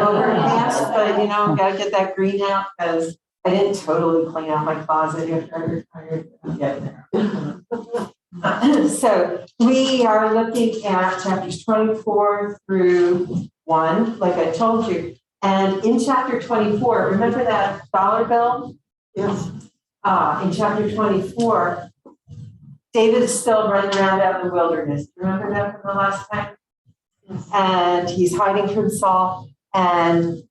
overcast, but gotta get that green out because I didn't totally clean out my closet after I retired. I'm getting there. So we are looking at chapters 24 through 1, like I told you. And in chapter 24, remember that dollar bill? Yes. In chapter 24, David is still running around out in the wilderness. Remember that from the last time? Yes. And he's hiding from Saul. And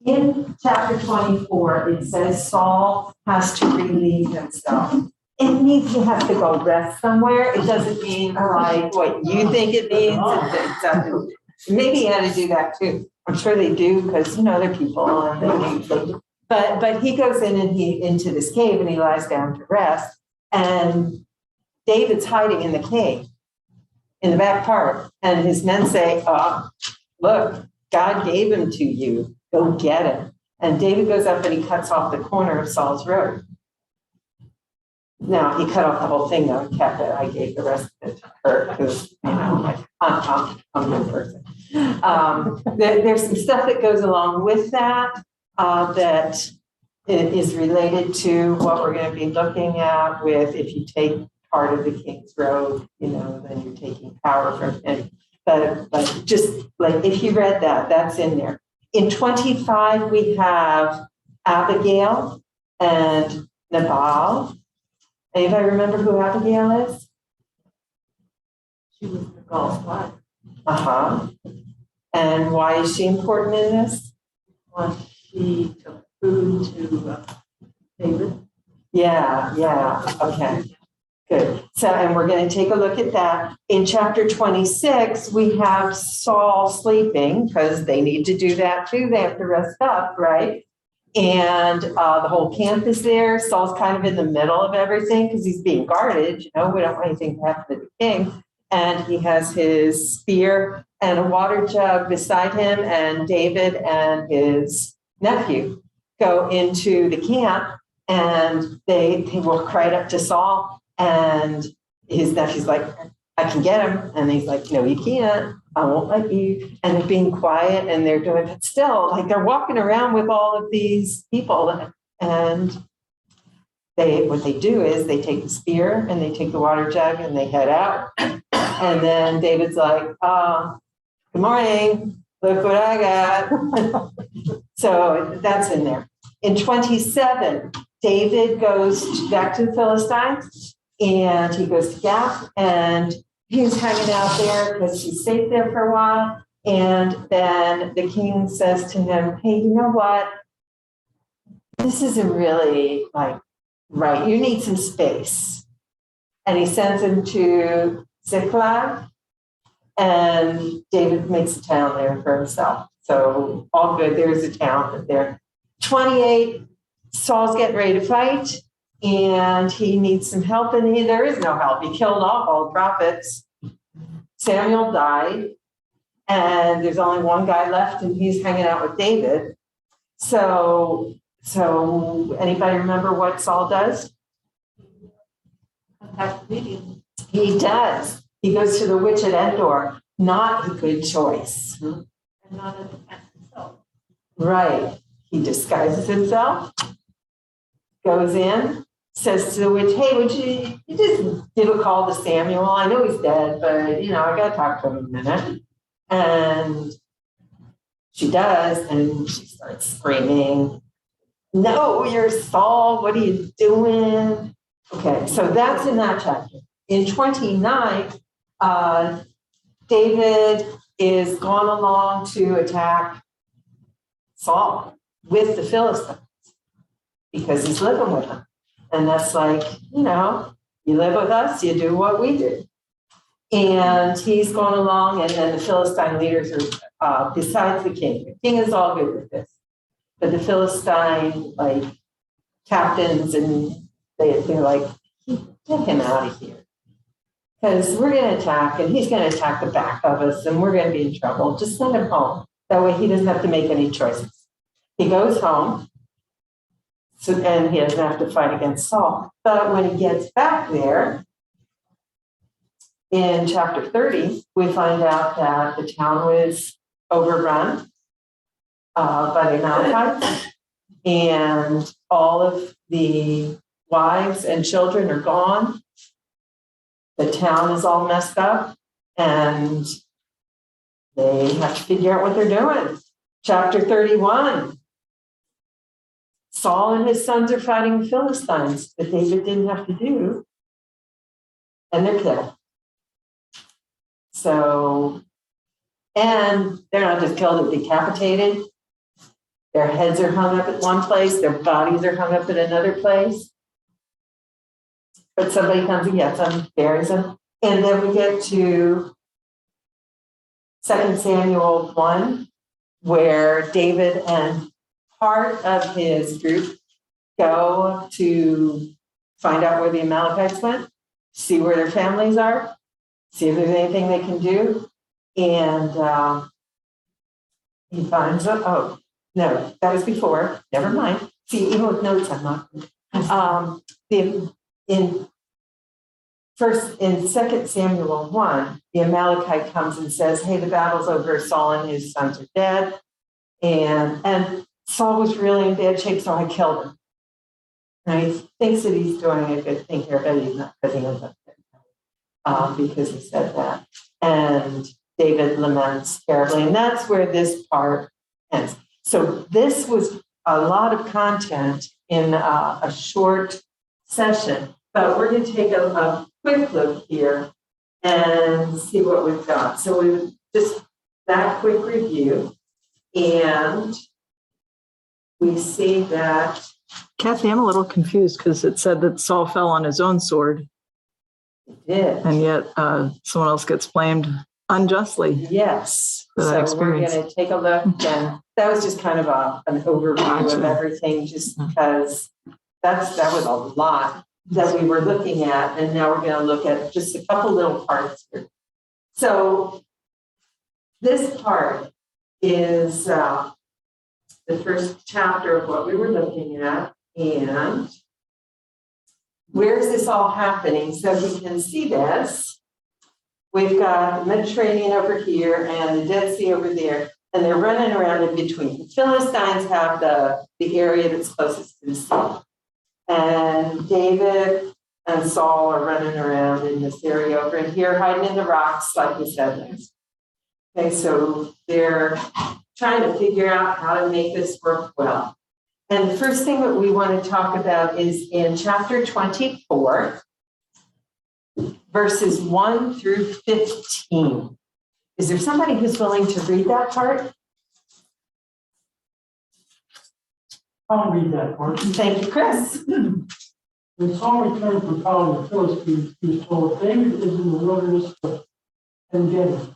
in chapter 24, it says Saul has to relieve himself. It means he has to go rest somewhere. It doesn't mean like what you think it means. It doesn't. Maybe he had to do that too. I'm sure they do because they're people and they but he goes in and into this cave and he lies down to rest. And David's hiding in the cave in the back part. And his men say, look, God gave him to you. Go get him. And David goes up and he cuts off the corner of Saul's robe. Now, he cut off the whole thing, though, and kept it. I gave the rest of it to her because, I'm a good person. There's some stuff that goes along with that that is related to what we're going to be looking at with if you take part of the king's robe, then you're taking power from him. But just like if you read that, that's in there. In 25, we have Abigail and Nabal. Anybody remember who Abigail is? She was Nabal's wife. And why is she important in this? Well, she took food to David. Yeah. Okay. Good. So, and we're going to take a look at that. In chapter 26, we have Saul sleeping because they need to do that too. They have to rest up, right? And the whole camp is there. Saul's kind of in the middle of everything because he's being guarded. We don't want anything to happen to the king. And he has his spear and a water jug beside him. And David and his nephew go into the camp and they walk right up to Saul. And his nephew's like, I can get him. And he's like, no, you can't. I won't let you. And they're being quiet and they're doing it still. Like they're walking around with all of these people. And what they do is they take the spear and they take the water jug and they head out. And then David's like, good morning. Look what I got. So that's in there. In 27, David goes back to the Philistines. And he goes to Gath and he's hanging out there because he's safe there for a while. And then the king says to him, hey, you know what? This isn't really like right. You need some space. And he sends him to Ziklag. And David makes a town there for himself. So all good. There's a town there. 28, Saul's getting ready to fight. And he needs some help, and there is no help. He killed off all the prophets. Samuel died, and there's only one guy left, and he's hanging out with David. So anybody remember what Saul does? He does. He goes to the witch at Endor. Not a good choice. And not a defense himself. Right. He disguises himself, goes in, says to the witch, hey, would you just give a call to Samuel? I know he's dead, but, I got to talk to him a minute. And she does, and she starts screaming, no, you're Saul. What are you doing? Okay, so that's in that chapter. In 29, David is gone along to attack Saul with the Philistines because he's living with them. And that's like, you live with us, you do what we do. And he's gone along, and then the Philistine leaders are, besides the king. The king is all good with this. But the Philistine, captains, and they're like, get him out of here. Because we're going to attack, and he's going to attack the back of us, and we're going to be in trouble. Just send him home. That way he doesn't have to make any choices. He goes home. And he doesn't have to fight against Saul. But when he gets back there, in chapter 30, we find out that the town was overrun by the Amalekites, and all of the wives and children are gone. The town is all messed up, and they have to figure out what they're doing. Chapter 31. Saul and his sons are fighting the Philistines that David didn't have to do, and they're killed. So, and they're not just killed, they're decapitated. Their heads are hung up at one place, their bodies are hung up at another place. But somebody comes and gets them, buries them. And then we get to 2 Samuel 1, where David and part of his group go to find out where the Amalekites went, see where their families are, see if there's anything they can do. And he finds them. Oh, no, that was before. Never mind. See, even with notes, I'm not. In 2 Samuel 1, the Amalekite comes and says, hey, the battle's over. Saul and his sons are dead. And Saul was really in bad shape, so I killed him. And he thinks that he's doing a good thing here, but he's not, because he ends up because he said that. And David laments terribly. And that's where this part ends. So this was a lot of content in a short session, but we're going to take a quick look here and see what we've got. So we just that quick review, and we see that. Kathy, I'm a little confused because it said that Saul fell on his own sword, It did. and yet someone else gets blamed unjustly. Yes. For that So we're experience. going to take a look, and that was just kind of an overview of everything, just because that was a lot that we were looking at, and now we're going to look at just a couple little parts here. So this part is the first chapter of what we were looking at, and where is this all happening? So we can see this. We've got the Mediterranean over here and the Dead Sea over there, and they're running around in between. The Philistines have the area that's closest to the sea. And David and Saul are running around in this area over here, hiding in the rocks, like we said. Okay, so they're trying to figure out how to make this work well. And the first thing that we want to talk about is in chapter 24, verses 1 through 15. Is there somebody who's willing to read that part? I'll read that part. Thank you, Chris. When Saul returned from following the Philistines, he was told, David is in the wilderness of En-gedi.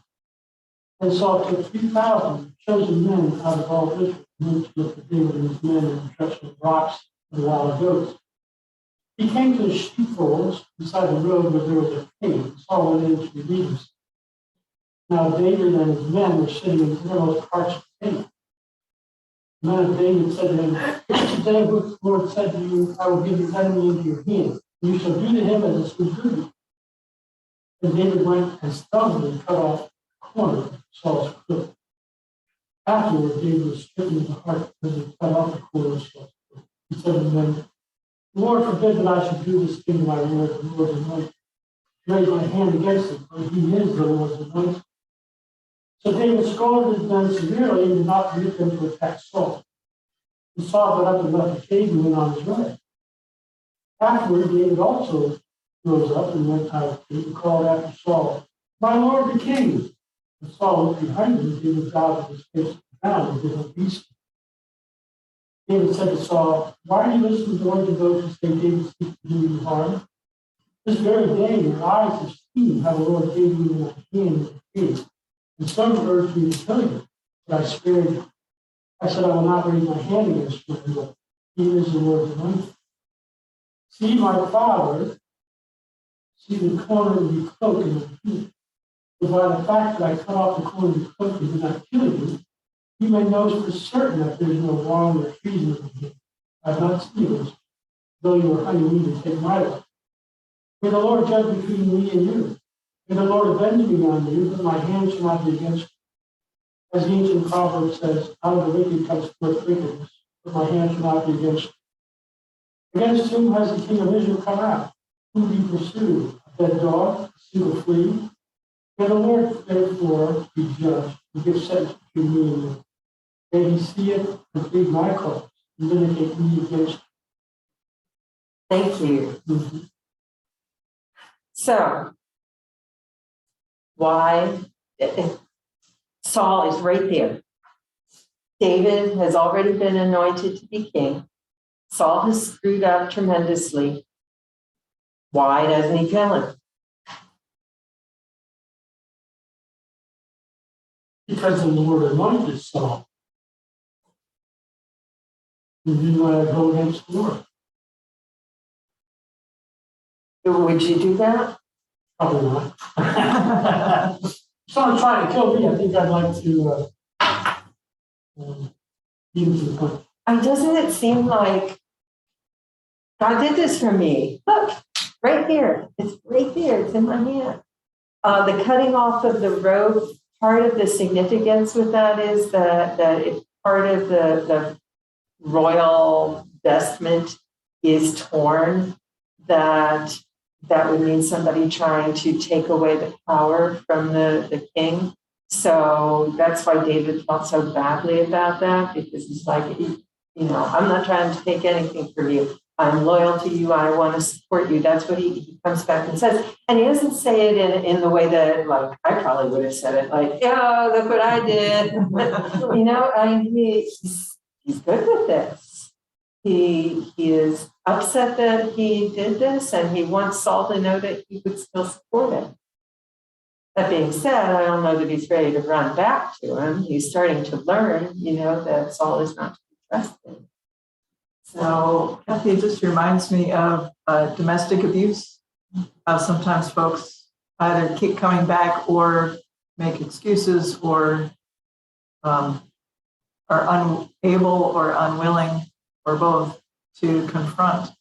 And Saul took 3,000 chosen men out of all Israel and went to look for David and his men in the direction of rocks and wild goats. He came to the sheepfolds beside the road where there was a cave. Saul went in to relieve himself. Now David and his men were sitting in the innermost parts of the cave. The men of David said to him, Today the Lord said to you, I will give your enemy into your hand. And you shall do to him as it seems good to you. And David went and stumbled and cut off the corner of Saul's cloak. Afterward, David was stricken to the heart because he cut off the corner of Saul's cloak. He said to them, The Lord forbid that I should do this thing to my Lord, the Lord's anointed. Raise my hand against him, for he is the Lord's anointed. So David scolded his men severely and did not permit them to attack Saul. And Saul got up and left the cave and went on his way. Afterward, David also rose up and went out of the cave and called after Saul, My Lord the king. And Saul looked behind him and David bowed with his face to the ground and did not be still. David said to Saul, Why are you listening to those who say David speaks to you harm? This very day your eyes have seen how the Lord gave you in my hand in the cave. And some urged me to kill you, but I spared you. I said, I will not raise my hand against you, but he is the Lord's anointed. See, my father, see the corner of your cloak in my hand. But by the fact that I cut off the corner of your cloak and did not kill you, you may know for certain that there is no wrong or treason in me. I have not seen this, though you were hunting me to take my life. May the Lord judge between me and you. May the Lord avenge me on you, but my hand shall not be against you. As the ancient proverb says, out of the wicked comes forth wickedness, but my hand shall not be against you. Against whom has the king of Israel come out? Whom he pursued? A dead dog, a single flea? May the Lord therefore be judge, and give sentence between me and you. May he see it and plead my cause, and vindicate me against Thank you. you. So, why? Saul is right there. David has already been anointed to be king. Saul has screwed up tremendously. Why doesn't he kill him? Because the Lord anointed Saul. He didn't want to go against the Lord. Would you do that? Probably not. If someone's trying to kill me, I think I'd like to beat him to the punch. And doesn't it seem like God did this for me? Look, right here. It's right there. It's in my hand. The cutting off of the robe, part of the significance with that is that if part of the royal vestment is torn, that would mean somebody trying to take away the power from the king. So that's why David felt so badly about that, because he's like, I'm not trying to take anything from you. I'm loyal to you. I want to support you. That's what he comes back and says. And he doesn't say it in the way that, like, I probably would have said it, like, oh, look what I did. He's good with this. He is upset that he did this, and he wants Saul to know that he would still support him. That being said, I don't know that he's ready to run back to him. He's starting to learn, that Saul is not to be trusted. So, Kathy, it just reminds me of domestic abuse. Sometimes folks either keep coming back or make excuses or are unable or unwilling or both to confront.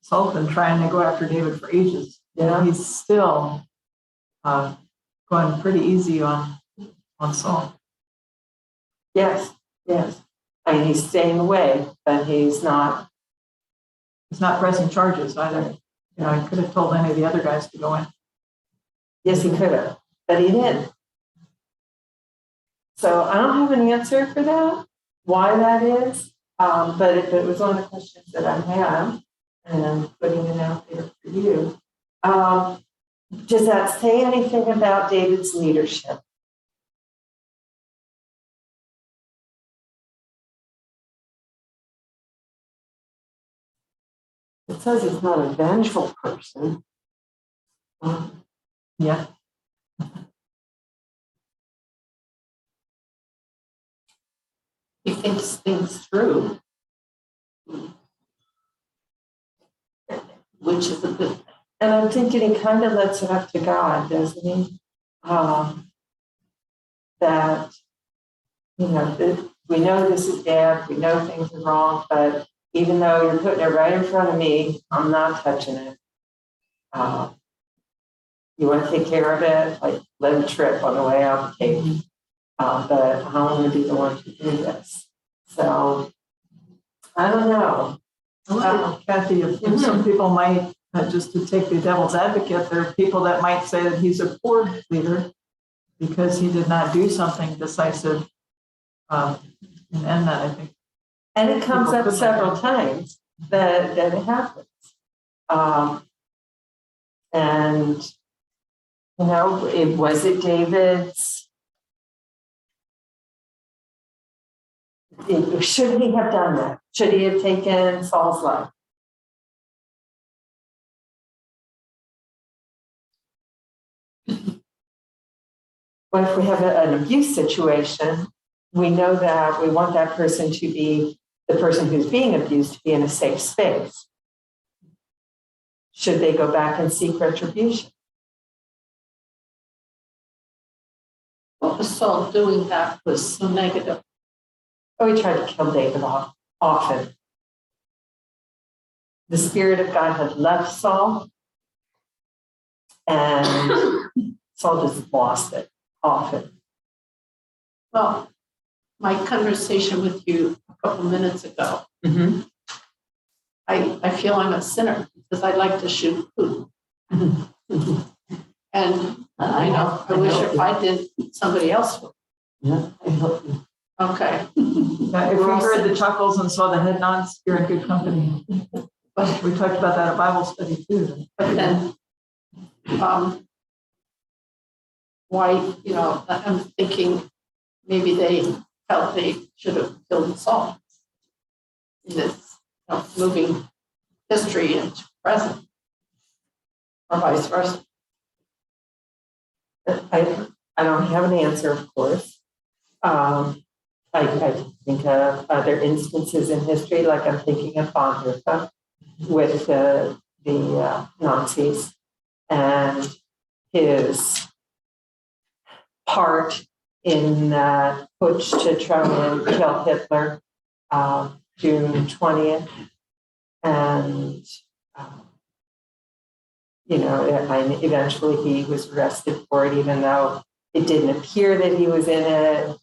Saul's been trying to go after David for ages. Yeah. He's still going pretty easy on Saul. Yes. I mean, he's staying away, but he's not pressing charges either. He could have told any of the other guys to go in. Yes, he could have, but he didn't. So I don't have an answer for that, why that is. But it was one of the questions that I have, and I'm putting it out there for you. Does that say anything about David's leadership? It says he's not a vengeful person. Yeah. He thinks things through, which is a good thing. And I'm thinking he kind of lets it up to God, doesn't he? That, we know this is bad, we know things are wrong, but even though you're putting it right in front of me, I'm not touching it. You want to take care of it, like let him trip on the way out the cave. But I don't want to be the one to do this. So, I don't know. Kathy, if some people might, just to take the devil's advocate, there are people that might say that he's a poor leader because he did not do something decisive. And that, I think. And it comes up several times that it happens. And, was it David's? Should he have done that? Should he have taken Saul's life? What if we have an abuse situation? We know that we want that person to be, the person who's being abused, to be in a safe space. Should they go back and seek retribution? What was Saul doing that was so negative? Oh, he tried to kill David often. The Spirit of God had left Saul, and Saul just lost it often. Well, my conversation with you a couple minutes ago, Mhm. I feel I'm a sinner because I like to shoot Putin. And I wish if I did, somebody else would. Yeah, I help you. Okay. If you heard the chuckles and saw the head nods, you're in good company. But We talked about that at Bible study too. then, why, I'm thinking maybe they felt they should have killed Saul in this, moving history into present, or vice versa. I don't have an answer, of course. I think of other instances in history, like I'm thinking of Bonhoeffer with the Nazis and his part in that putsch to try and kill Hitler, June 20th. And, eventually he was arrested for it, even though it didn't appear that he was in it.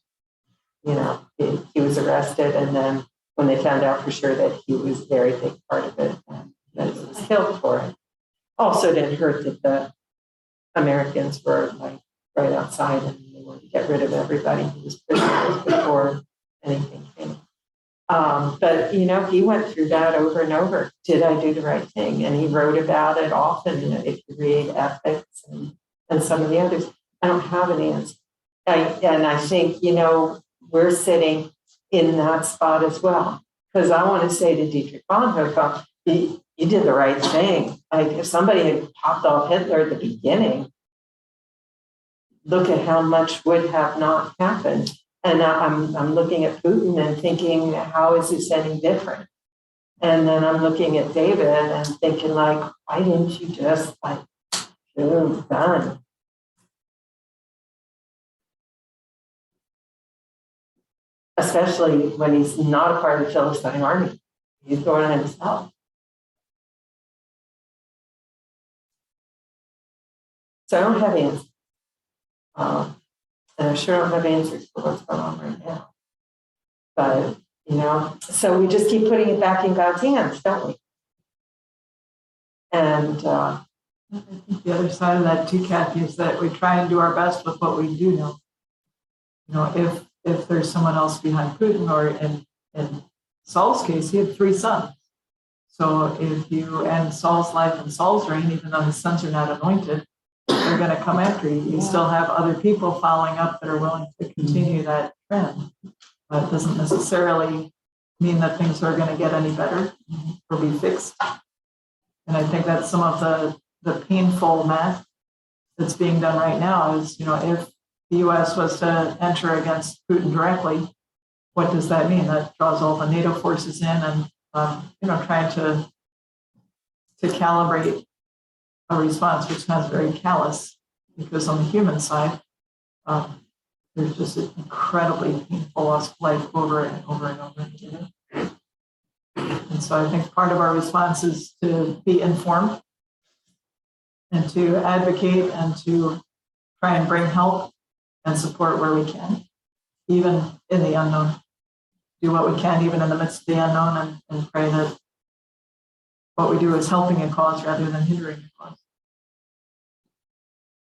He was arrested, and then when they found out for sure that he was a very big part of it, and that he was killed for it. Also didn't hurt that the Americans were like right outside and they wanted to get rid of everybody who was prisoners before anything came. But he went through that over and over. Did I do the right thing? And he wrote about it often. If you read Ethics and some of the others, I don't have an answer. And I think, we're sitting in that spot as well. Because I want to say to Dietrich Bonhoeffer, you did the right thing. Like if somebody had popped off Hitler at the beginning, look at how much would have not happened. And I'm looking at Putin and thinking, how is this any different? And then I'm looking at David and thinking, like, why didn't you just boom, done? Especially when he's not a part of the Philistine army. He's going on himself. So I don't have answers. And I sure don't have answers for what's going on right now. But, so we just keep putting it back in God's hands, don't we? And I think the other side of that too, Kathy, is that we try and do our best with what we do know. If there's someone else behind Putin, or in Saul's case, he had 3 sons. So if you end Saul's life in Saul's reign, even though his sons are not anointed, they're going to come after you. You still have other people following up that are willing to continue that trend. But it doesn't necessarily mean that things are going to get any better or be fixed. And I think that's some of the painful math that's being done right now is, if the U.S. was to enter against Putin directly, what does that mean? That draws all the NATO forces in and, trying to calibrate a response, which sounds very callous, because on the human side, there's just an incredibly painful loss of life over and over and over again. And so I think part of our response is to be informed and to advocate and to try and bring help and support where we can, even in the unknown. Do what we can, even in the midst of the unknown, and pray that what we do is helping a cause rather than hindering a cause.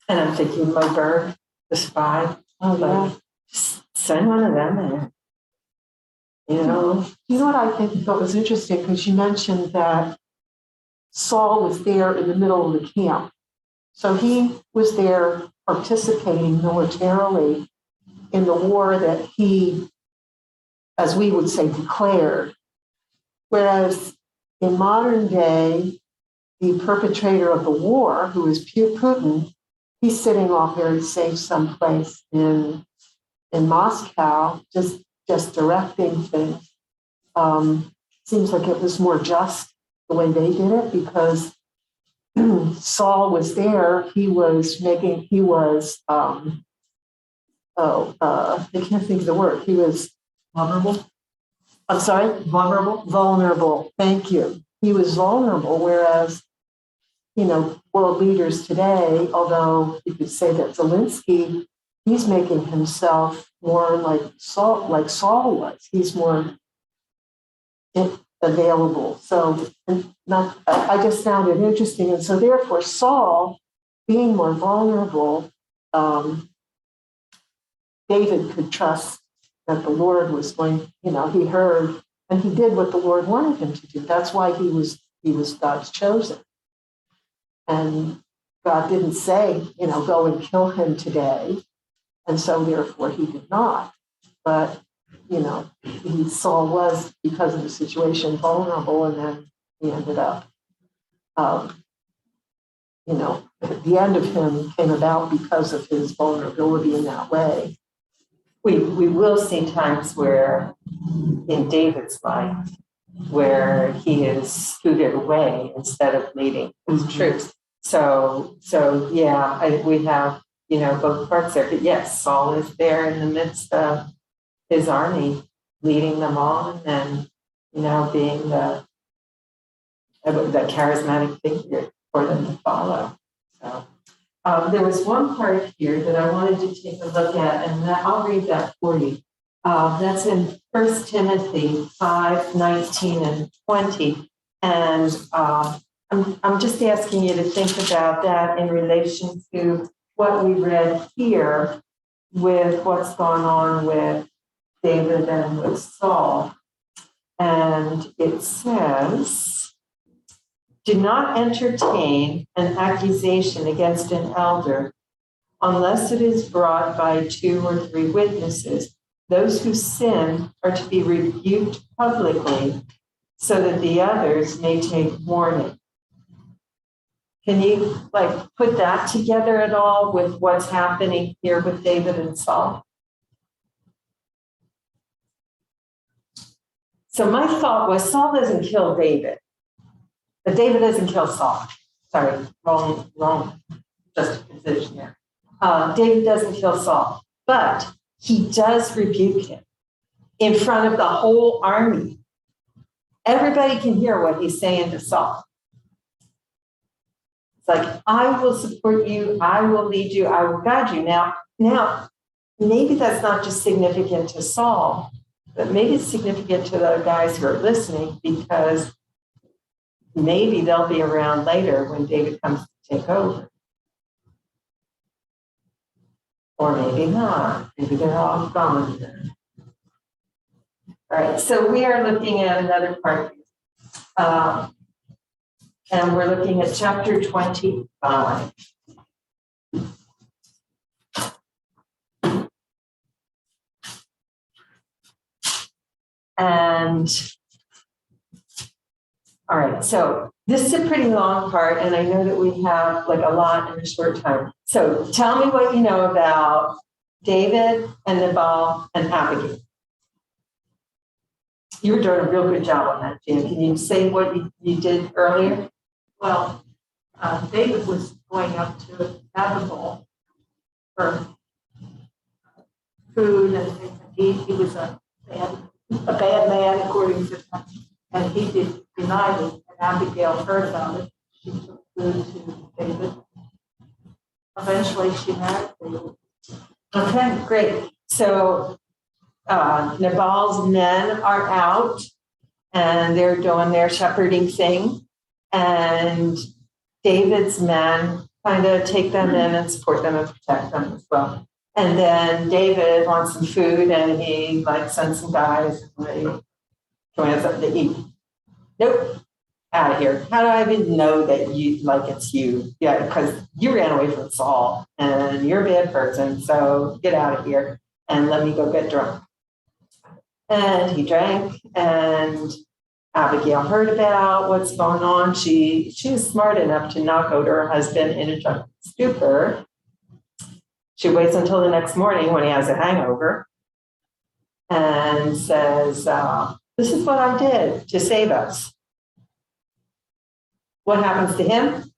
And I'm thinking Moberg, the spy. Oh, yeah. Just send one of them in. You know what I thought was interesting, because you mentioned that Saul was there in the middle of the camp. So he was there participating militarily in the war that he, as we would say, declared. Whereas in modern day, the perpetrator of the war, who is Putin, he's sitting off very safe someplace in Moscow, just directing things. Seems like it was more just the way they did it, because Saul was there. I can't think of the word. He was Vulnerable? I'm sorry? Vulnerable? Vulnerable. Thank you. He was vulnerable, whereas, world leaders today, although you could say that Zelensky, he's making himself more like Saul was. He's more available. So, and not, I just found it interesting. And so therefore Saul, being more vulnerable, David could trust that the Lord was going, he heard and he did what the Lord wanted him to do. That's why he was God's chosen. And God didn't say, go and kill him today. And so therefore he did not. But, Saul was, because of the situation, vulnerable, and then he ended up, the end of him came about because of his vulnerability in that way. We will see times where in David's life where he is scooted away instead of leading his troops. So yeah, we have, both parts there. But yes, Saul is there in the midst of his army, leading them on and, being the charismatic figure for them to follow. So there was one part here that I wanted to take a look at, and I'll read that for you. That's in 1 Timothy 5:19 and 20. And I'm just asking you to think about that in relation to what we read here with what's going on with David and with Saul. And it says, do not entertain an accusation against an elder unless it is brought by 2 or 3 witnesses. Those who sin are to be rebuked publicly so that the others may take warning. Can you put that together at all with what's happening here with David and Saul? So my thought was Saul doesn't kill David, but David doesn't kill Saul. Sorry, wrong juxtaposition there. David doesn't kill Saul, but he does rebuke him in front of the whole army. Everybody can hear what he's saying to Saul. It's like, I will support you, I will lead you, I will guide you. Now, maybe that's not just significant to Saul, but maybe it's significant to the guys who are listening, because maybe they'll be around later when David comes to take over. Or maybe not. Maybe they're all gone then. All right, so we are looking at another part. And we're looking at chapter 25. And all right, so this is a pretty long part, and I know that we have a lot in a short time. So tell me what you know about David and Nabal and Abigail. You were doing a real good job on that, Jan. Can you say what you did earlier? Well, David was going up to Abigail for food and things. He was a bad man, according to him, and he denied it. And Abigail heard about it. She took food to David. Eventually, she married David. Okay, great. So Nabal's men are out, and they're doing their shepherding thing. And David's men kind of take them in and support them and protect them as well. And then David wants some food, and he sends some guys. Can we have something to eat? Nope, out of here. How do I even know that it's you? Yeah, because you ran away from Saul, and you're a bad person. So get out of here and let me go get drunk. And he drank, and Abigail heard about what's going on. She was smart enough to knock out her husband in a drunken stupor. She waits until the next morning when he has a hangover and says, this is what I did to save us. What happens to him?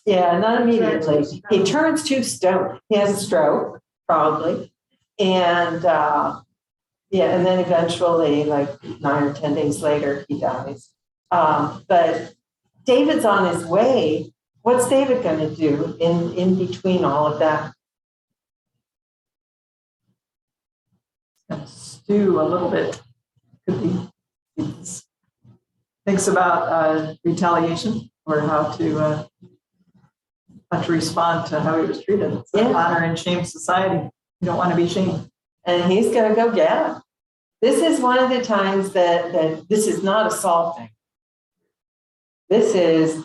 Yeah, not immediately. He turns to stone. He has a stroke, probably. And and then eventually, 9 or 10 days later, he dies. But David's on his way. What's David going to do in between all of that? stew a little bit. Could be thinks about retaliation or how to respond to how he was treated. It's an honor and shame society. You don't want to be shamed. And he's going to go get him. This is one of the times that this is not a Saul thing. This is,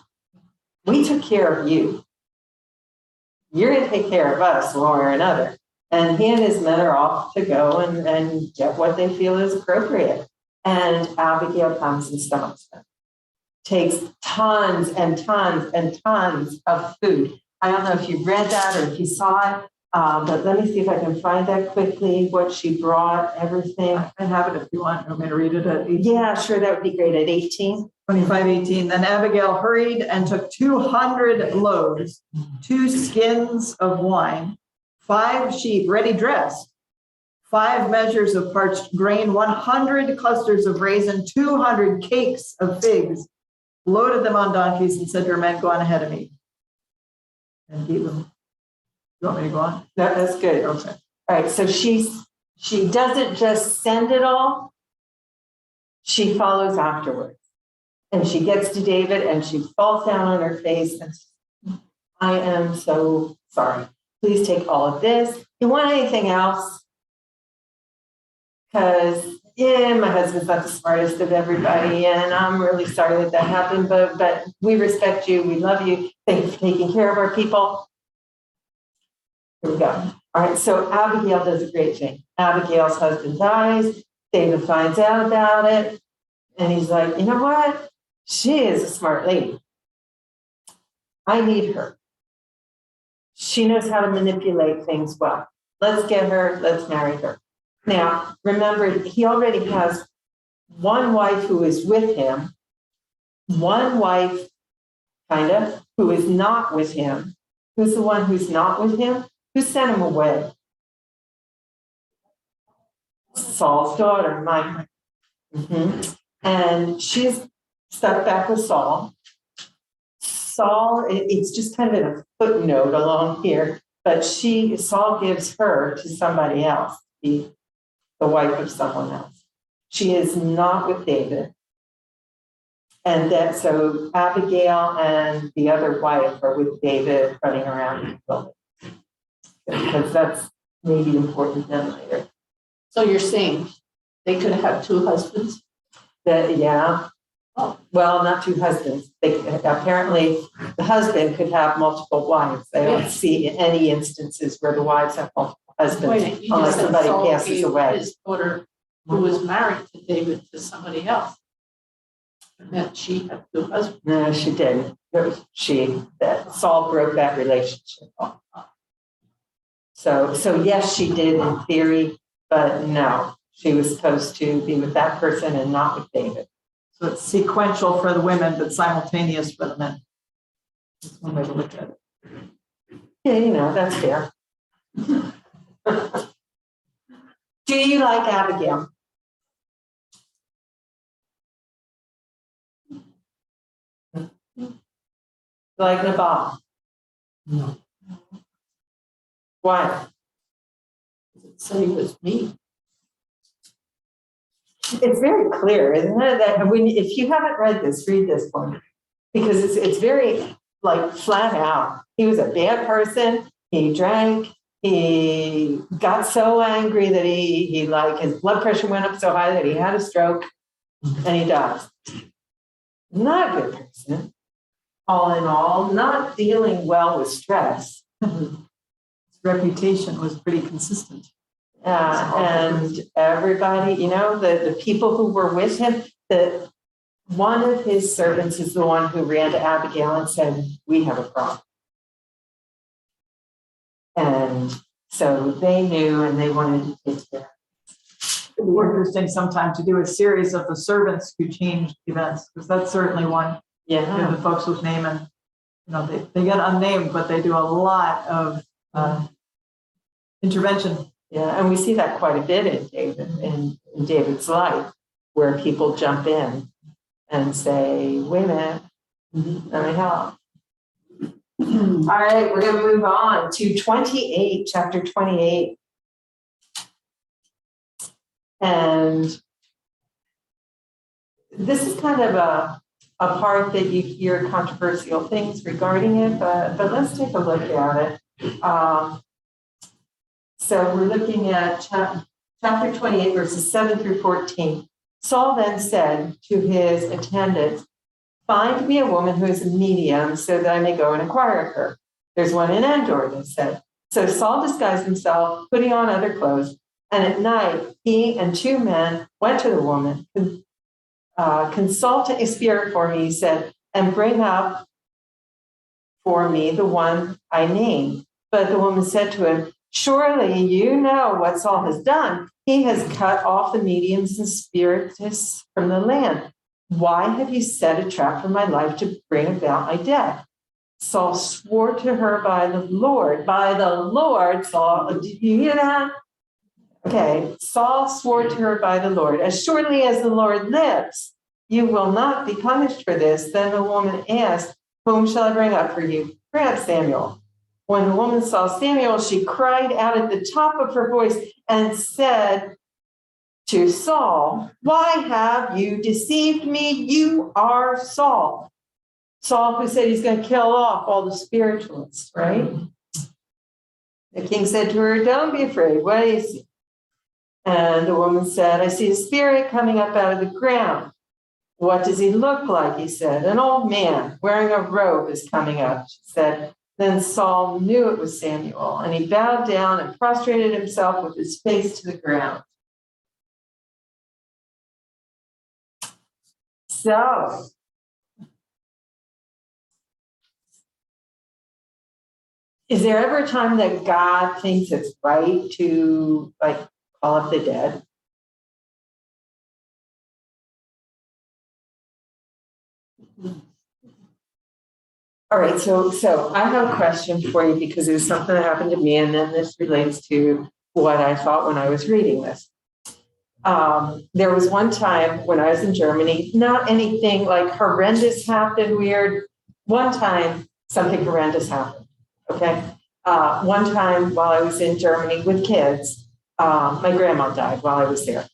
we took care of you. You're going to take care of us one way or another. And he and his men are off to go and get what they feel is appropriate. And Abigail comes and stops them. Takes tons and tons and tons of food. I don't know if you read that or if you saw it, but let me see if I can find that quickly, what she brought, everything. I have it if you want. You want me to read it at 18? Yeah, sure, that would be great. At 18. 25:18. Then Abigail hurried and took 200 loaves, 2 skins of wine, 5 sheep ready dressed, 5 measures of parched grain, 100 clusters of raisin, 200 cakes of figs, loaded them on donkeys, and said to her men, go on ahead of me. And gave them. You want me to go on? No, that's good. Okay. All right, so she doesn't just send it all, she follows afterwards. And she gets to David and she falls down on her face and says, I am so sorry. Please take all of this. You want anything else? Because, my husband's not the smartest of everybody, and I'm really sorry that happened, but we respect you. We love you. Thank you for taking care of our people. Here we go. All right, so Abigail does a great thing. Abigail's husband dies. David finds out about it. And he's like, you know what? She is a smart lady. I need her. She knows how to manipulate things well. Let's get her. Let's marry her. Now, remember, he already has one wife who is with him, one wife, kind of, who is not with him. Who's the one who's not with him? Who sent him away? Saul's daughter, Micah. And she's stuck back with Saul. Saul, it's just kind of a footnote along here, but Saul gives her to somebody else, the wife of someone else. She is not with David. And that, so Abigail and the other wife are with David running around the building. Because that's maybe important then later. So you're saying they could have 2 husbands? Yeah. Oh. Well, not 2 husbands. Apparently, the husband could have multiple wives. I don't see any instances where the wives have multiple husbands unless somebody passes away. His daughter, who was married to David, to somebody else. And that she had 2 husbands. No, she didn't. That Saul broke that relationship. So yes, she did in theory, but no, she was supposed to be with that person and not with David. So it's sequential for the women, but simultaneous for the men. That's one way to look at it. Yeah, that's fair. Do you like Abigail? Like Nabal? No. Why? So he was me. It's very clear, isn't it? That if you haven't read this, read this one, because it's very flat out. He was a bad person. He drank. He got so angry that he his blood pressure went up so high that he had a stroke, and he died. Not a good person. All in all, not dealing well with stress. His reputation was pretty consistent. And everybody, the people who were with him, one of his servants is the one who ran to Abigail and said, we have a problem. And so they knew and they wanted to take care. It'd be interesting sometime to do a series of the servants who changed events, because that's certainly one. Yeah. The folks with name and, they get unnamed, but they do a lot of intervention. Yeah, and we see that quite a bit in David's life, where people jump in and say, wait a minute, let me help. All right, we're going to move on to 28, chapter 28. And this is kind of a part that you hear controversial things regarding it, but let's take a look at it. So we're looking at chapter 28, verses 7 through 14. Saul then said to his attendants, "Find me a woman who is a medium so that I may go and inquire of her." "There's one in Endor," they said. So Saul disguised himself, putting on other clothes, and at night he and two men went to the woman. "Consult a spirit for me," he said, "and bring up for me the one I named." But the woman said to him, "Surely you know what Saul has done. He has cut off the mediums and spiritists from the land. Why have you set a trap for my life to bring about my death?" Saul swore to her by the Lord, Saul, did you hear that? Okay, Saul swore to her by the Lord, "As surely as the Lord lives, you will not be punished for this." Then the woman asked, "Whom shall I bring up for you?" "Bring up Samuel." When the woman saw Samuel, she cried out at the top of her voice and said to Saul, "Why have you deceived me? You are Saul." Saul, who said he's going to kill off all the spiritualists, right? The king said to her, "Don't be afraid. What do you see?" And the woman said, "I see a spirit coming up out of the ground." "What does he look like?" he said. "An old man wearing a robe is coming up," she said. Then Saul knew it was Samuel, and he bowed down and prostrated himself with his face to the ground. So, is there ever a time that God thinks it's right to call up the dead? All right, so I have a question for you because it was something that happened to me, and then this relates to what I thought when I was reading this. There was one time when I was in Germany, not anything like horrendous happened, weird. One time, something horrendous happened, okay? One time while I was in Germany with kids, my grandma died while I was there.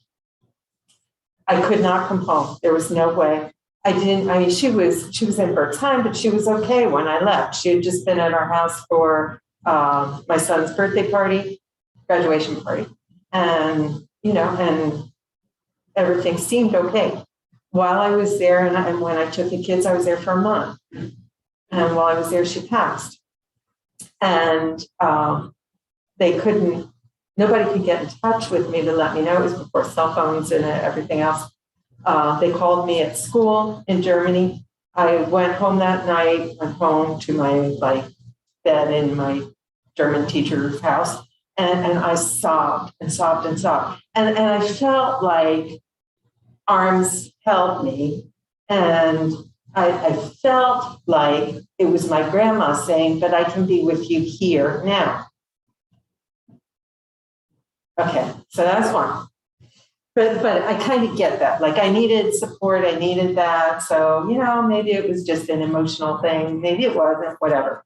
I could not come home. There was no way. She was in her time, but she was okay when I left. She had just been at our house for my son's birthday party, graduation party. And everything seemed okay. While I was there, and when I took the kids, I was there for a month. And while I was there, she passed. And nobody could get in touch with me to let me know. It was before cell phones and everything else. They called me at school in Germany. I went home that night, went home to my bed in my German teacher's house. And I sobbed and sobbed and sobbed. And I felt like arms held me. And I felt like it was my grandma saying, "But I can be with you here now." Okay, so that's one. But I kind of get that. Like I needed support, I needed that. So, maybe it was just an emotional thing. Maybe it wasn't, whatever.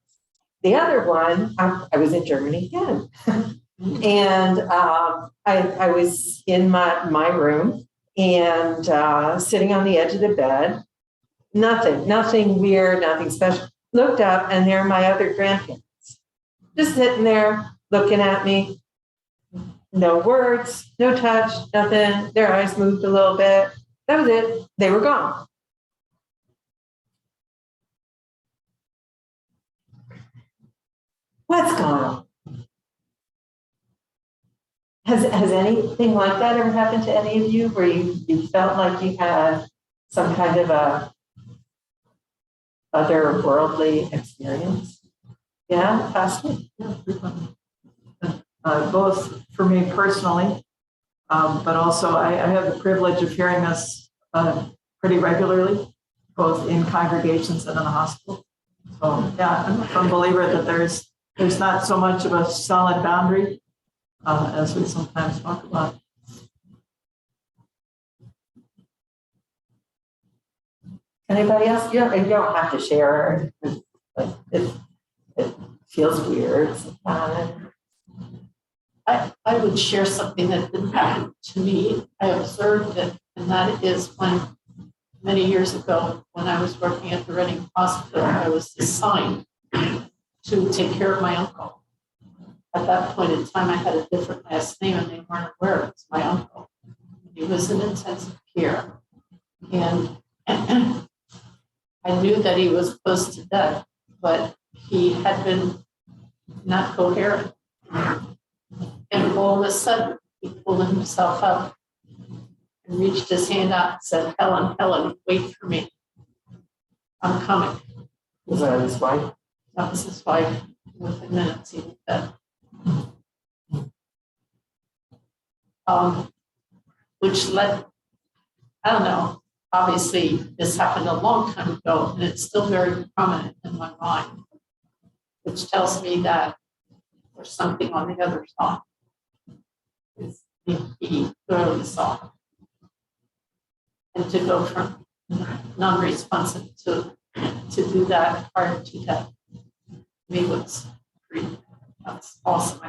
The other one, I was in Germany again. And I was in my room and sitting on the edge of the bed. Nothing weird, nothing special. Looked up and there are my other grandparents. Just sitting there looking at me. No words, no touch, nothing. Their eyes moved a little bit. That was it. They were gone. What's going on? Has anything like that ever happened to any of you where you felt like you had some kind of a otherworldly experience? Yeah, Pastor? Yeah, frequently. Both for me personally, but also I have the privilege of hearing this pretty regularly, both in congregations and in the hospital. So yeah, I'm a firm believer that there's not so much of a solid boundary as we sometimes talk about. Anybody else? You don't have to share. It feels weird sometimes. I would share something that didn't happen to me. I observed it, and that is when many years ago, when I was working at the Reading Hospital, I was assigned to take care of my uncle. At that point in time, I had a different last name, and they weren't aware it was my uncle. He was in intensive care, and I knew that he was close to death, but he had been not coherent. And all of a sudden, he pulled himself up and reached his hand out and said, Helen, Helen, wait for me. I'm coming. Was that his wife? That was his wife. Within minutes, he was dead. Which led, I don't know, obviously this happened a long time ago, and it's still very prominent in my mind, which tells me that there's something on the other side. He clearly saw. And to go from non-responsive to do that prior to that, me was pretty, that's awesome.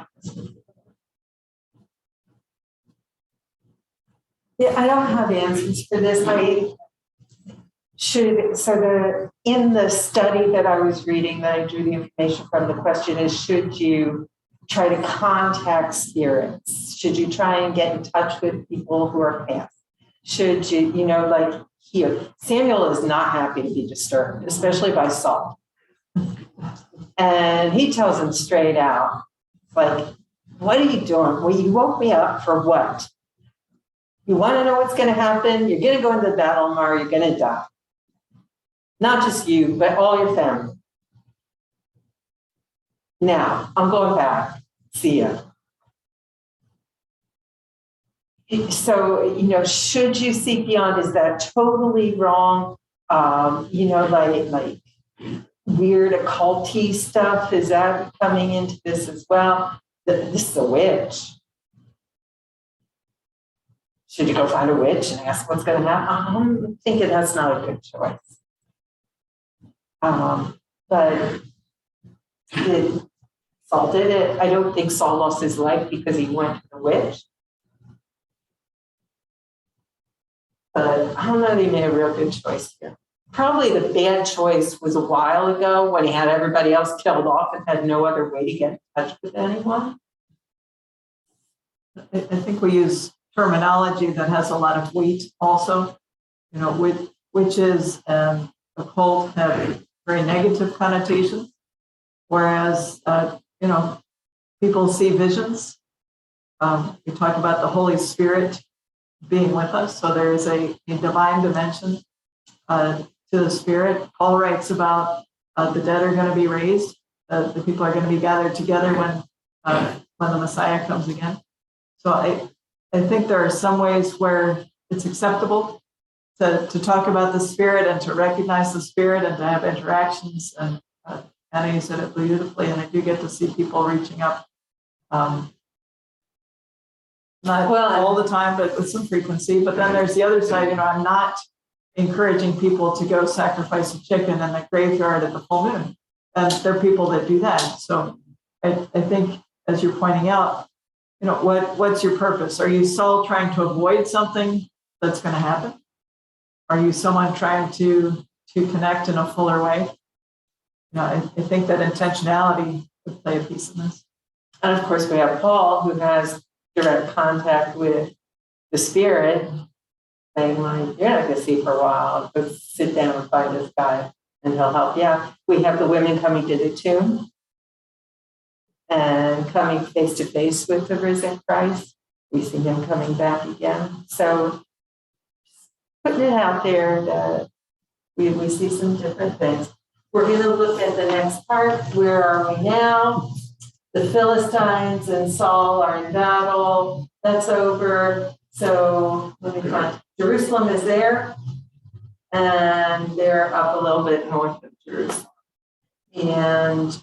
Yeah, I don't have answers for this. In the study that I was reading, that I drew the information from, the question is, should you try to contact spirits? Should you try and get in touch with people who are past? Should you, like here, Samuel is not happy to be disturbed, especially by Saul. And he tells him straight out, like, what are you doing? Well, you woke me up for what? You want to know what's going to happen? You're going to go into the battle tomorrow. You're going to die. Not just you, but all your family. Now, I'm going back. See ya. So, should you seek beyond? Is that totally wrong? Like weird occulty stuff, is that coming into this as well? This is a witch. Should you go find a witch and ask what's going to happen? I'm thinking that's not a good choice. But Saul did it. I don't think Saul lost his life because he went to the witch. But I don't know that he made a real good choice here. Probably the bad choice was a while ago when he had everybody else killed off and had no other way to get in touch with anyone. I think we use terminology that has a lot of weight also. Witches and occult have very negative connotations, whereas, people see visions. We talk about the Holy Spirit being with us, so there is a divine dimension to the Spirit. Paul writes about the dead are going to be raised, the people are going to be gathered together when the Messiah comes again. So I think there are some ways where it's acceptable to talk about the Spirit and to recognize the Spirit and to have interactions. And Anna, you said it beautifully, and I do get to see people reaching up. Not all the time, but with some frequency. But then there's the other side. I'm not encouraging people to go sacrifice a chicken in the graveyard at the full moon. And there are people that do that. So I think, as you're pointing out, what's your purpose? Are you Saul trying to avoid something that's going to happen? Are you someone trying to connect in a fuller way? I think that intentionality would play a piece in this. And of course, we have Paul, who has direct contact with the Spirit, saying, like, you're not going to see for a while. Go sit down and find this guy, and he'll help you out. We have the women coming to the tomb and coming face to face with the risen Christ. We see him coming back again. So putting it out there that we see some different things. We're going to look at the next part. Where are we now? The Philistines and Saul are in battle. That's over. So let me find. Jerusalem is there, and they're up a little bit north of Jerusalem. And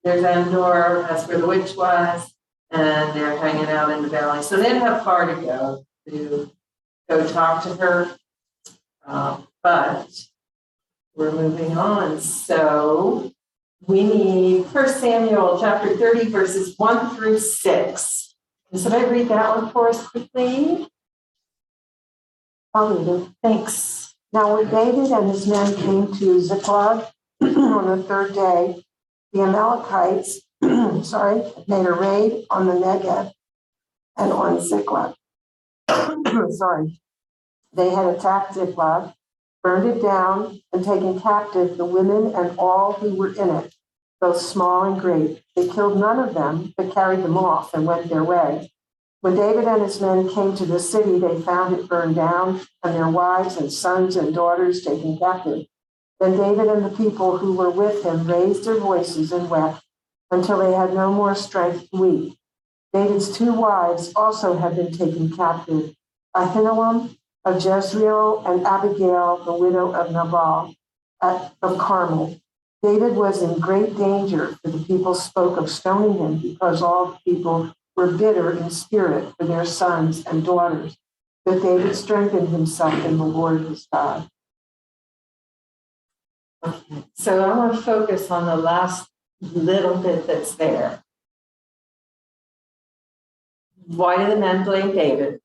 there's Endor, that's where the witch was, and they're hanging out in the valley. So they don't have far to go talk to her. But we're moving on. So we need 1 Samuel chapter 30, verses 1 through 6. Can somebody read that one for us quickly? I'll read it. Thanks. Now when David and his men came to Ziklag on the third day, the Amalekites, made a raid on the Negev and on Ziklag. They had attacked Ziklag, burned it down, and taken captive the women and all who were in it, both small and great. They killed none of them, but carried them off and went their way. When David and his men came to the city, they found it burned down, and their wives and sons and daughters taken captive. Then David and the people who were with him raised their voices and wept until they had no more strength to weep. David's 2 wives also had been taken captive, Ahinoam of Jezreel and Abigail, the widow of Nabal of Carmel. David was in great danger, for the people spoke of stoning him because all the people were bitter in spirit for their sons and daughters. But David strengthened himself in the Lord his God. Okay. So I want to focus on the last little bit that's there. Why do the men blame David?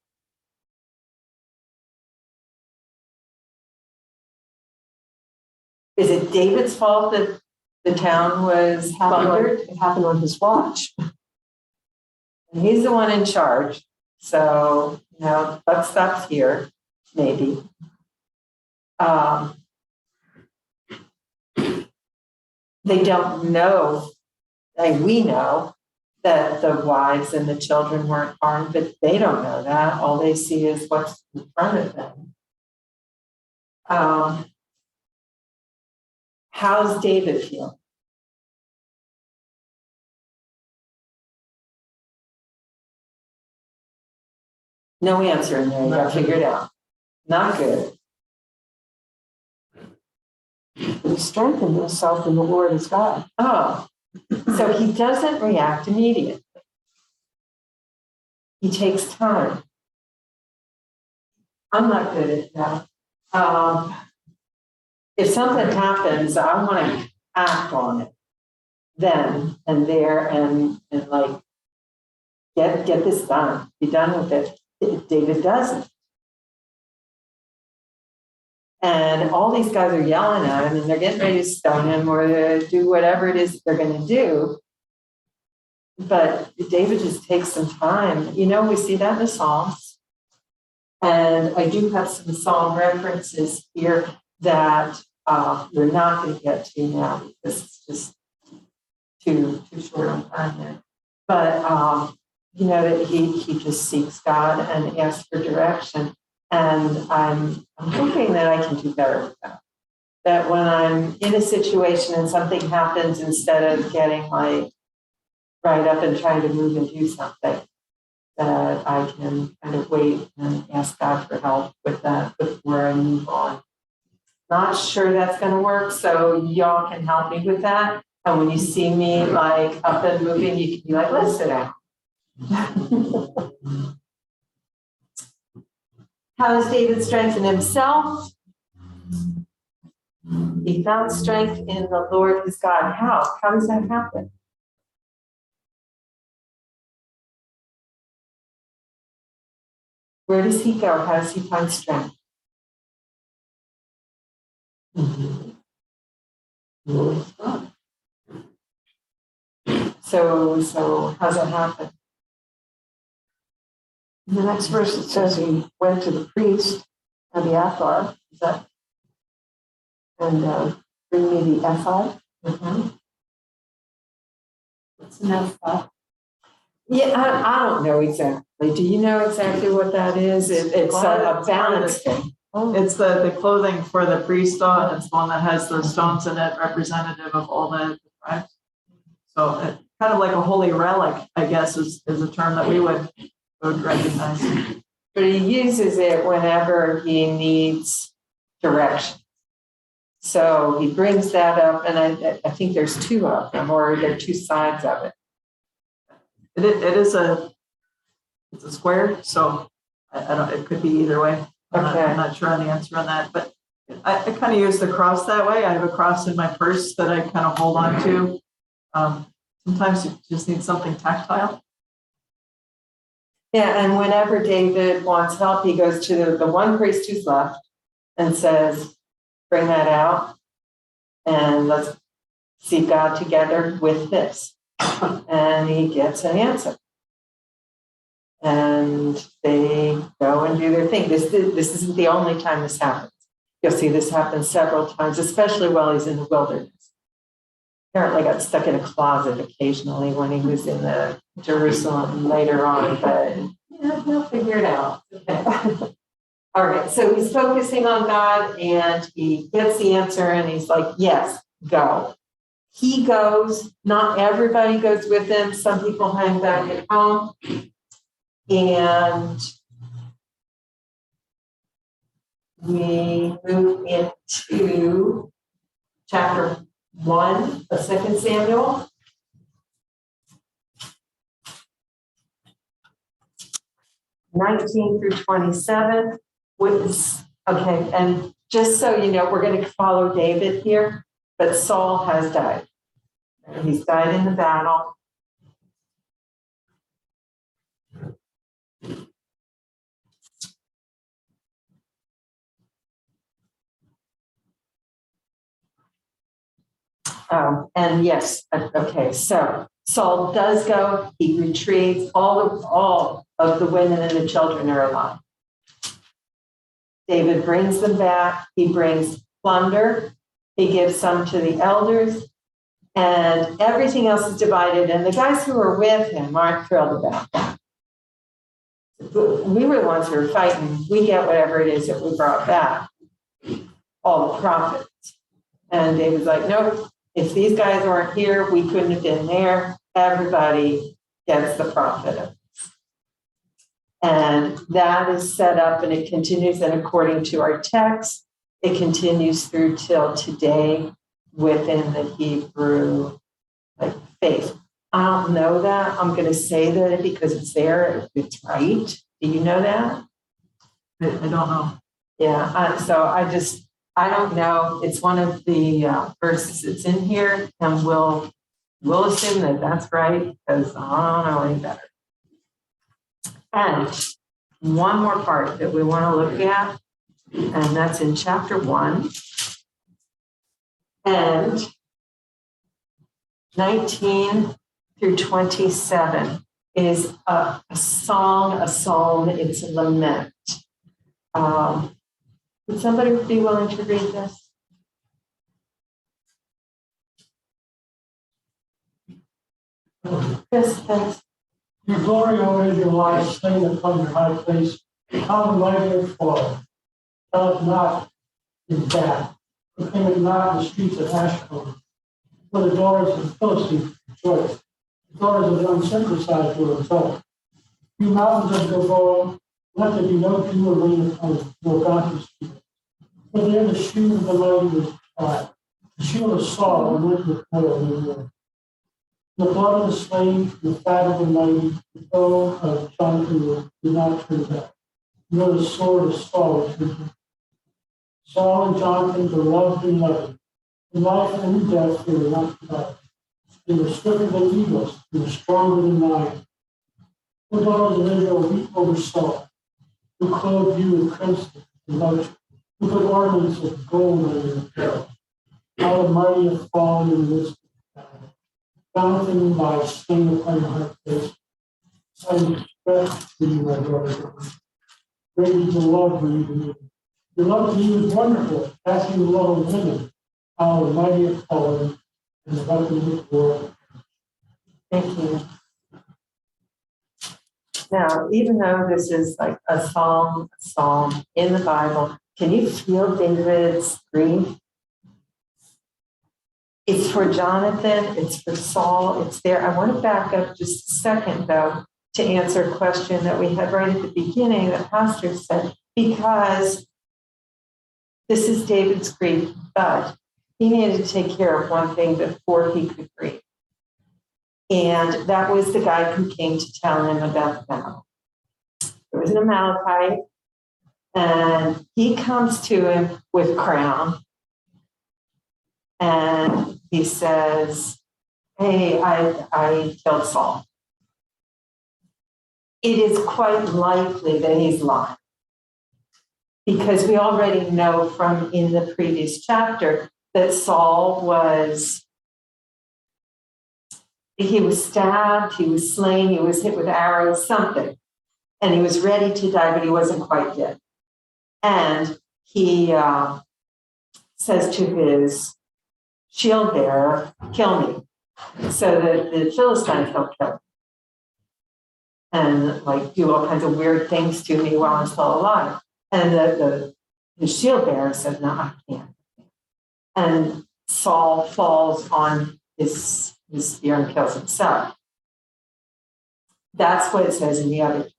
Is it David's fault that the town was plundered? It happened on his watch. And he's the one in charge. So, buck stops here, maybe. They don't know, we know that the wives and the children weren't harmed, but they don't know that. All they see is what's in front of them. How's David feel? No answer in there. You got to figure it out. Not good. He strengthened himself in the Lord his God. Oh, so he doesn't react immediately. He takes time. I'm not good at that. If something happens, I want to act on it then and there and like get this done, be done with it. David doesn't. And all these guys are yelling at him and they're getting ready to stone him or to do whatever it is they're going to do. But David just takes some time. We see that in the Psalms. And I do have some Psalm references here that we're not going to get to now because it's just too short on time there. But, that he just seeks God and asks for direction. And I'm hoping that I can do better with that. That when I'm in a situation and something happens, instead of getting right up and trying to move and do something, that I can kind of wait and ask God for help with that before I move on. Not sure that's going to work, so y'all can help me with that. And when you see me up and moving, you can be like, let's sit down. How does David strengthen himself? He found strength in the Lord his God. How? How does that happen? Where does he go? How does he find strength? So how's that happen? In the next verse, it says he went to the priest, Abiathar, and bring me the ephod. What's an ephod? Yeah, I don't know exactly. Do you know exactly what that is? It's a balance thing. It's the clothing for the priest, and it's the one that has the stones in it, representative of all the tribes. So kind of like a holy relic, I guess, is a term that we would recognize. But he uses it whenever he needs direction. So he brings that up, and I think there's 2 of them, or there are 2 sides of it. It's a square, so I don't. It could be either way. I'm not sure on the answer on that, but I kind of use the cross that way. I have a cross in my purse that I kind of hold on to. Sometimes you just need something tactile. Yeah, and whenever David wants help, he goes to the one priest who's left and says, bring that out and let's seek God together with this. And he gets an answer. And they go and do their thing. This isn't the only time this happens. You'll see this happen several times, especially while he's in the wilderness. Apparently got stuck in a closet occasionally when he was in the Jerusalem later on, but yeah, he'll figure it out. Okay. All right, so he's focusing on God and he gets the answer and he's like, yes, go. He goes, not everybody goes with him. Some people hang back at home. And we move into chapter 1 of 2 Samuel. (19 through 27). Okay, and just so you know, we're going to follow David here, but Saul has died. He's died in the battle. And yes, okay, so Saul does go, he retreats, all of the women and the children are alive. David brings them back, he brings plunder, he gives some to the elders, and everything else is divided, and the guys who are with him aren't thrilled about that. We were the ones who were fighting, we get whatever it is that we brought back, all the profits. And David's like, nope. If these guys weren't here, we couldn't have been there. Everybody gets the profit of this. And that is set up and it continues. And according to our text, it continues through till today within the Hebrew faith. I don't know that. I'm going to say that because it's there. It's right. Do you know that? I don't know. Yeah. So I don't know. It's one of the verses that's in here, and we'll assume that that's right because I don't know any better. And one more part that we want to look at, and that's in chapter 1 and 19 through 27 is a song, a psalm. It's a lament. Would somebody be willing to read this? Yes, thanks. Your glory, O Israel, lies slain upon your high place. How the mighty have fallen. Tell it not in Gath. Proclaim it not in the streets of Ashkelon. For the daughters of the Philistines rejoice. The daughters of the uncircumcised will exult. You mountains of Gilboa, let there be no pure rain upon you, nor godly street. For there the shoe of the mighty was tried. The shoe of Saul went with oil in the war. The blood of the slain, the fat of the mighty, the bow of Jonathan did not turn back, nor the sword of Saul returned back. Saul and Jonathan were loved and loving. In life and in death they were not divided. They were swifter than eagles, they were stronger than lions. The daughters of Israel weep over Saul, who clothed you with crimson and luxury, who put ornaments of gold on your apparel. How the mighty have fallen in the midst of the battle. Jonathan lies slain upon your high place. I express to you, my daughter. Great is the love for you. Your love to you is wonderful, passing the love of women. How the mighty have fallen, and the weapons of war. Thank you. Now, even though this is like a psalm in the Bible, can you feel David's grief? It's for Jonathan, it's for Saul, it's there. I want to back up just a second, though, to answer a question that we had right at the beginning that Pastor said, because this is David's grief, but he needed to take care of one thing before he could grieve. And that was the guy who came to tell him about the battle. There was an Amalekite, And he comes to him with crown. And he says, hey, I killed Saul. It is quite likely that he's lying. Because we already know from in the previous chapter that Saul he was stabbed, he was slain, he was hit with arrows, something. And he was ready to die, but he wasn't quite dead. And he says to his shield bearer, kill me, so that the Philistines don't kill me. And like do all kinds of weird things to me while I'm still alive. And the shield bearer said, no, I can't. And Saul falls on his spear and kills himself. That's what it says in the other.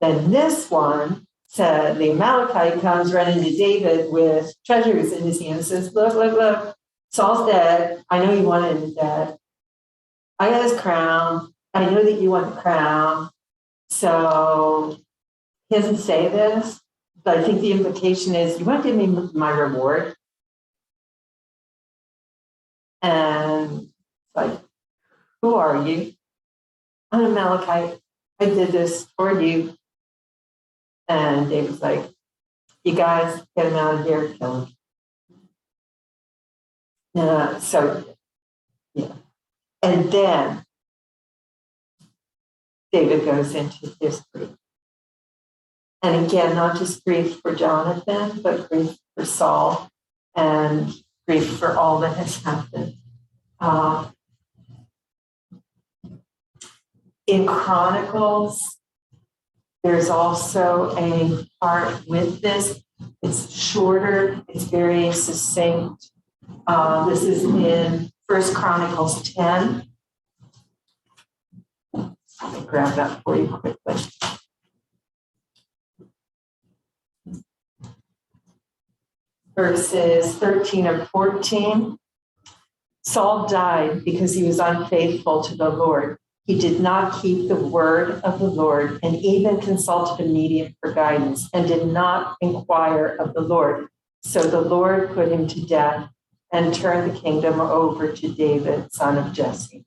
Then this one said, the Amalekite comes running to David with treasures in his hand and says, look, look, look, Saul's dead. I know you wanted him dead. I got his crown. I know that you want the crown. So he doesn't say this, but I think the implication is, you want to give me my reward? And like, who are you? I'm an Amalekite. I did this for you. And David's like, you guys get him out of here, kill him. So, yeah. And then David goes into his grief. And again, not just grief for Jonathan, but grief for Saul and grief for all that has happened. In Chronicles, there's also a part with this. It's shorter, it's very succinct. This is in 1 Chronicles 10. Let me grab that for you quickly. Verses 13 or 14. Saul died because he was unfaithful to the Lord. He did not keep the word of the Lord and even consulted a medium for guidance and did not inquire of the Lord. So the Lord put him to death and turned the kingdom over to David, son of Jesse.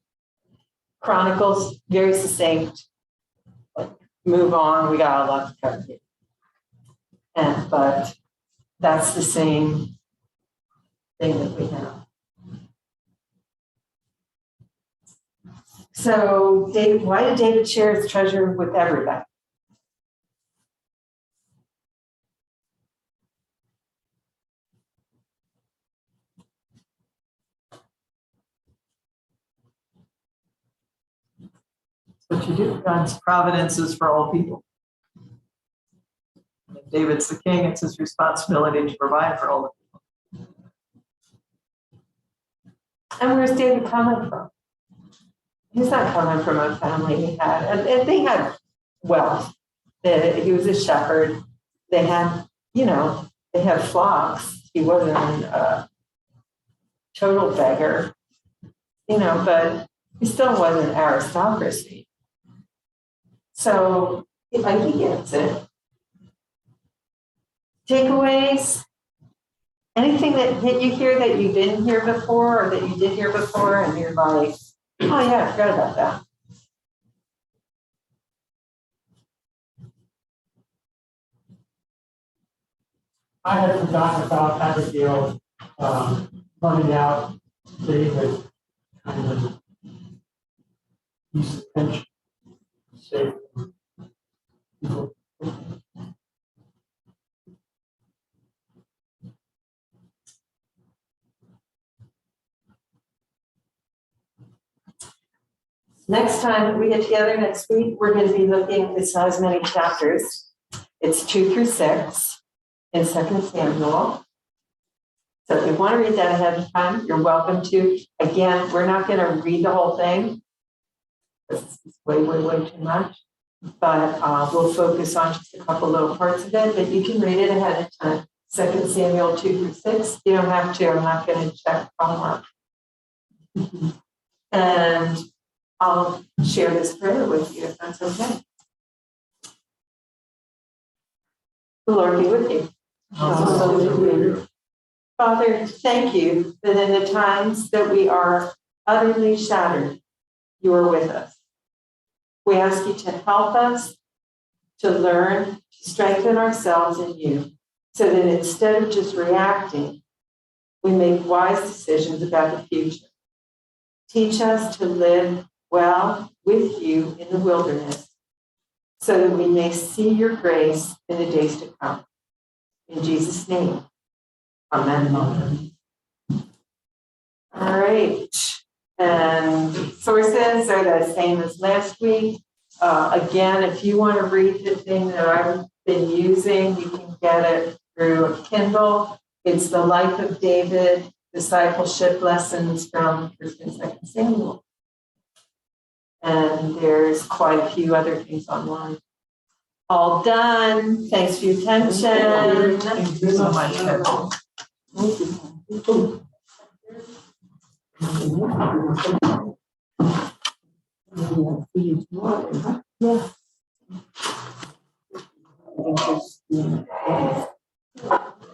Chronicles, very succinct. Move on, we got a lot to cover here. But that's the same thing that we have. So, David, why did David share his treasure with everybody? What you do. God's providence is for all people. If David's the king, it's his responsibility to provide for all the people. And where's David coming from? He's not coming from a family he had, and they had wealth. He was a shepherd. They had, they had flocks. He wasn't a total beggar, but he still wasn't aristocracy. So, he gets it. Takeaways? Anything that hit you here that you didn't hear before or that you did hear before, and you're like, oh yeah, I forgot about that. I had forgotten about Abigail running out David kind of use attention to save people. Next time we get together next week, we're going to be looking, it's not as many chapters. It's 2 through 6 in 2 Samuel. So if you want to read that ahead of time, you're welcome to. Again, we're not going to read the whole thing. This is way, way, way too much. But we'll focus on just a couple little parts of it, but you can read it ahead of time. 2 Samuel 2 through 6. You don't have to. I'm not going to check homework. And I'll share this prayer with you if that's okay. The Lord be with you. Father, thank you that in the times that we are utterly shattered, you are with us. We ask you to help us to learn to strengthen ourselves in you so that instead of just reacting, we make wise decisions about the future. Teach us to live well with you in the wilderness so that we may see your grace in the days to come. In Jesus' name, amen. All right. And sources are the same as last week. Again, if you want to read the thing that I've been using, you can get it through Kindle. It's The Life of David, Discipleship Lessons from 1st and 2nd Samuel. And there's quite a few other things online. All done. Thanks for your attention. Thank you so much, Heather. Yes.